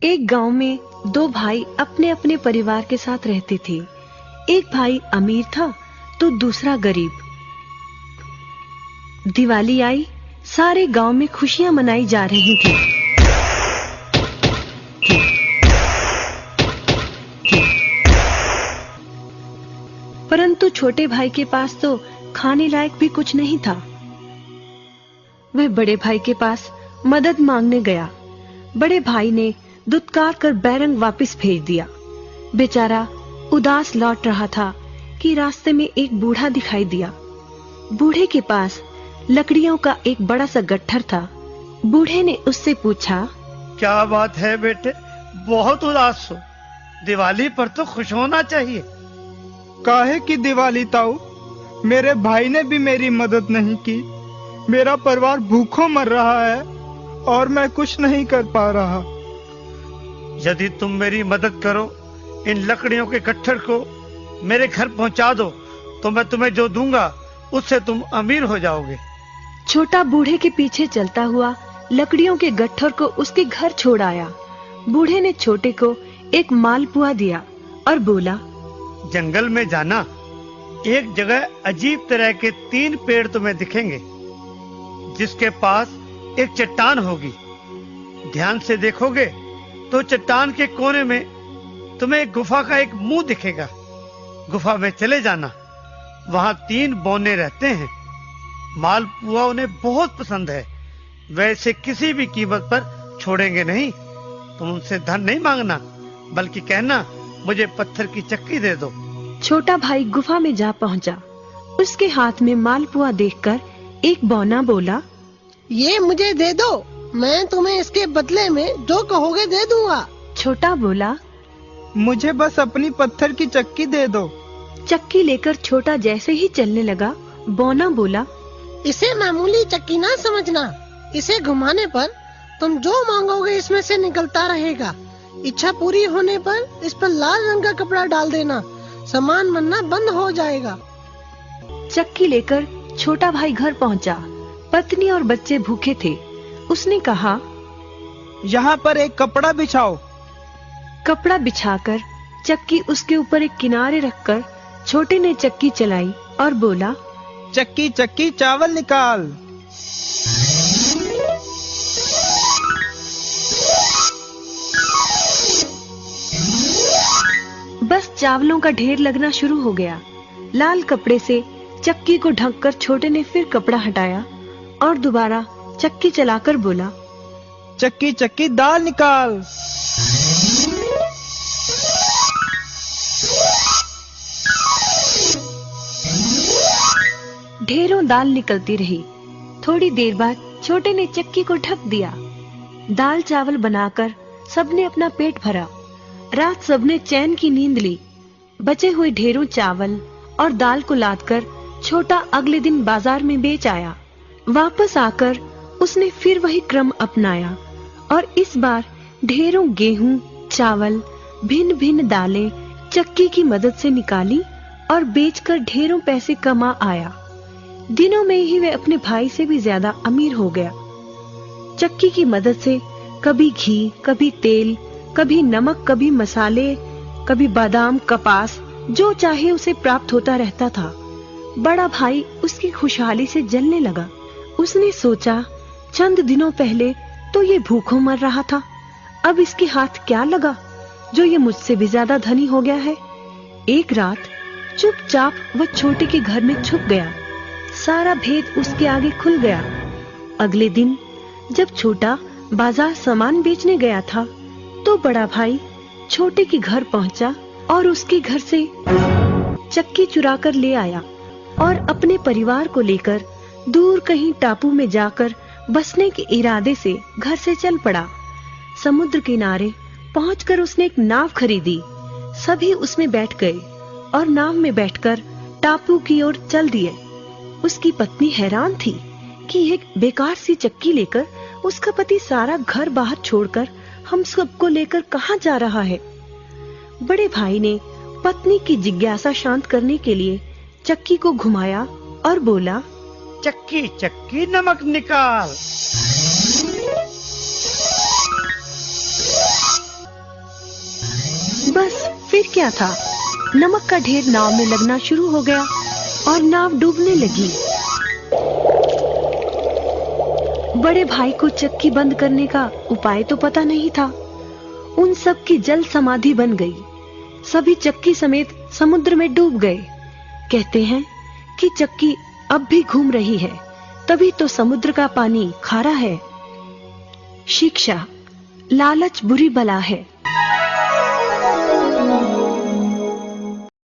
एक गांव में दो भाई अपने अपने परिवार के साथ रहते थे। एक भाई अमीर था तो दूसरा गरीब। दिवाली आई, सारे गांव में खुशियां मनाई जा रही थी। परंतु छोटे भाई के पास तो खाने लायक भी कुछ नहीं था। वह बड़े भाई के पास मदद मांगने गया। बड़े भाई ने दुत्कार कर बैरंग वापस भेज दिया। बेचारा उदास लौट रहा था कि रास्ते में एक बूढ़ा दिखाई दिया। बूढ़े के पास लकड़ियों का एक बड़ा सा गट्ठर था। बूढ़े ने उससे पूछा, क्या बात है बेटे, बहुत उदास हो? दिवाली पर तो खुश होना चाहिए। काहे की दिवाली ताऊ, मेरे भाई ने भी मेरी मदद नहीं की। मेरा परिवार भूखों मर रहा है और मैं कुछ नहीं कर पा रहा। यदि तुम मेरी मदद करो, इन लकड़ियों के गट्ठर को मेरे घर पहुंचा दो, तो मैं तुम्हें जो दूंगा उससे तुम अमीर हो जाओगे। छोटा बूढ़े के पीछे चलता हुआ लकड़ियों के गट्ठर को उसके घर छोड़ आया। बूढ़े ने छोटे को एक मालपुआ दिया और बोला, जंगल में जाना, एक जगह अजीब तरह के 3 पेड़ तुम्हें दिखेंगे, जिसके पास एक चट्टान होगी। ध्यान से देखोगे तो चट्टान के कोने में तुम्हें एक गुफा का एक मुंह दिखेगा। गुफा में चले जाना, वहां 3 बौने रहते हैं। मालपुआ उन्हें बहुत पसंद है, वैसे किसी भी कीमत पर छोड़ेंगे नहीं। तुम उनसे धन नहीं मांगना, बल्कि कहना मुझे पत्थर की चक्की दे दो। छोटा भाई गुफा में जा पहुंचा। उसके हाथ में मालपुआ देखकर एक बौना बोला, ये मुझे दे दो, मैं तुम्हें इसके बदले में जो कहोगे दे दूंगा। छोटा बोला, मुझे बस अपनी पत्थर की चक्की दे दो। चक्की लेकर छोटा जैसे ही चलने लगा, बौना बोला, इसे मामूली चक्की ना समझना। इसे घुमाने पर तुम जो मांगोगे इसमें से निकलता रहेगा। इच्छा पूरी होने पर इस पर लाल रंग का कपड़ा डाल देना, सामान बनना बंद हो जाएगा। चक्की लेकर छोटा भाई घर पहुंचा। पत्नी और बच्चे भूखे थे। उसने कहा, यहाँ पर एक कपड़ा बिछाओ। कपड़ा बिछाकर चक्की उसके ऊपर एक किनारे रखकर छोटे ने चक्की चलाई और बोला, चक्की चक्की चावल निकाल। बस चावलों का ढेर लगना शुरू हो गया। लाल कपड़े से चक्की को ढककर छोटे ने फिर कपड़ा हटाया और दोबारा चक्की चलाकर बोला, चक्की चक्की दाल निकाल। ढेरों दाल निकलती रही। थोड़ी देर बाद छोटे ने चक्की को ढक दिया। दाल चावल बनाकर सबने अपना पेट भरा। रात सबने चैन की नींद ली। बचे हुए ढेरों चावल और दाल को लादकर छोटा अगले दिन बाजार में बेच आया। वापस आकर उसने फिर वही क्रम अपनाया और इस बार ढेरों गेहूं, चावल, भिन्न भिन्न दालें चक्की की मदद से निकाली और बेचकर ढेरों पैसे कमा आया। दिनों में ही वह अपने भाई से भी ज्यादा अमीर हो गया। चक्की की मदद से कभी घी, कभी तेल, कभी नमक, कभी मसाले, कभी बादाम, कपास, जो चाहे उसे प्राप्त होता रहता था। बड़ा भाई उसकी खुशहाली से जलने लगा। उसने सोचा, चंद दिनों पहले तो ये भूखों मर रहा था, अब इसके हाथ क्या लगा जो ये मुझसे भी ज्यादा धनी हो गया है। एक रात चुपचाप वह छोटे के घर में छुप गया। सारा भेद उसके आगे खुल गया। अगले दिन जब छोटा बाजार सामान बेचने गया था, तो बड़ा भाई छोटे के घर पहुंचा और उसके घर से चक्की चुरा कर ले आया और अपने परिवार को लेकर दूर कहीं टापू में जाकर बसने के इरादे से घर से चल पड़ा। समुद्र किनारे पहुंचकर उसने एक नाव खरीदी। सभी उसमें बैठ गए और नाव में बैठकर टापू की ओर चल दिए। उसकी पत्नी हैरान थी कि एक बेकार सी चक्की लेकर उसका पति सारा घर बाहर छोड़कर हम सबको लेकर कहां जा रहा है। बड़े भाई ने पत्नी की जिज्ञासा शांत करने के लिए चक्की को घुमाया और बोला, चक्की चक्की नमक निकाल। बस फिर क्या था, नमक का ढेर नाव में लगना शुरू हो गया और नाव डूबने लगी। बड़े भाई को चक्की बंद करने का उपाय तो पता नहीं था। उन सब की जल समाधि बन गई। सभी चक्की समेत समुद्र में डूब गए। कहते हैं कि चक्की अब भी घूम रही है, तभी तो समुद्र का पानी खारा है। शिक्षा, लालच बुरी बला है।